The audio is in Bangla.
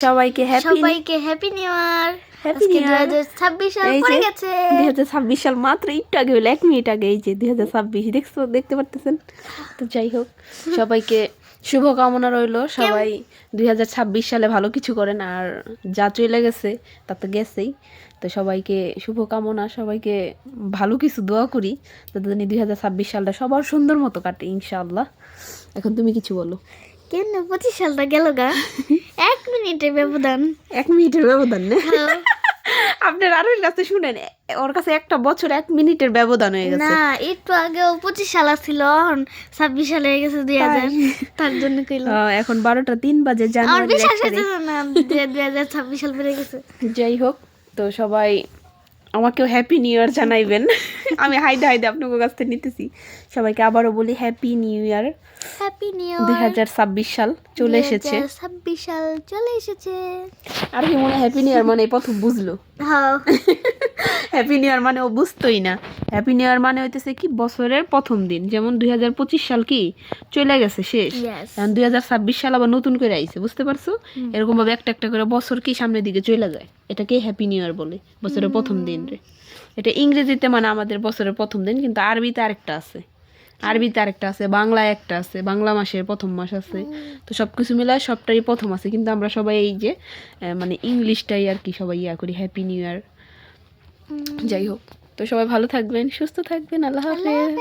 সবাইকে happy new year. Happy new year. 2026 সাল পড়ে গেছে। 2026 সাল মাত্র একটু আগে হলো, 1 মিনিট আগে। এই যে 2026 দেখতে পারতেছেন। তো যাই হোক, সবাইকে শুভকামনা রইল। সবাই 2026 সালে ভালো কিছু করেন, আর যা চলে গেছে তা তো গেছেই। তো সবাইকে শুভকামনা, সবাইকে ভালো কিছু দোয়া করি যাতে 2026 সালটা সবার সুন্দর মতো কাটে ইনশাআল্লাহ। এখন তুমি কিছু বলো। কেন 25 সালটা গেল গা? 1 মিনিটের ব্যবধান। 1 মিনিটের ব্যবধান না? আপনার আরোর কাছে শুনেন, ওর কাছে একটা বছর 1 মিনিটের ব্যবধান হয়ে গেছে। না, একটু আগেও 25 সাল ছিল, এখন 26 সাল হয়ে গেছে 2000। তার জন্য কইলাম। এখন 12টা 3 বাজে, আর জানুয়ারি বিশ্বাস হচ্ছে না 2026 সাল পড়ে গেছে। যাই হোক, তো সবাই আমাকেও হ্যাপি নিউ ইয়ার জানাইবেন। আমি হাইদে আপনাদের কাছ থেকে নিতেছি। সবাইকে আবারও বলি happy new year. Happy new 2026 সাল চলে এসেছে। 2026 সাল চলে এসেছে। আর কি মনে হ্যাপি নিউ ইয়ার মানে প্রথম বুঝলো? হ্যাঁ, হ্যাপি নিউ ইয়ার মানে ও বুঝতোই না। হ্যাপি নিউ ইয়ার মানে হইতেছে কি, বছরের প্রথম দিন। যেমন 2025 সাল কি চলে গেছে, শেষ। এখন 2026 সাল আবার নতুন করে আইছে, বুঝতে পারছো? এরকম ভাবে একটা একটা করে বছর কি সামনের দিকে চলে যায়, এটাকে হ্যাপি নিউ ইয়ার বলে, বছরের প্রথম দিন রে। এটা ইংরেজিতে মানে আমাদের বছরের প্রথম দিন, কিন্তু আরবিতে আরেকটা আছে, বাংলায় একটা আছে, বাংলা মাসের প্রথম মাস আছে। তো সব কিছু মিলায় সবটাই প্রথম আছে, কিন্তু আমরা সবাই এই যে মানে ইংলিশটাই আর কি সবাই ইয়া করি, হ্যাপি নিউ ইয়ার। যাই হোক, তো সবাই ভালো থাকবেন, সুস্থ থাকবেন। আল্লাহ হাফেজ।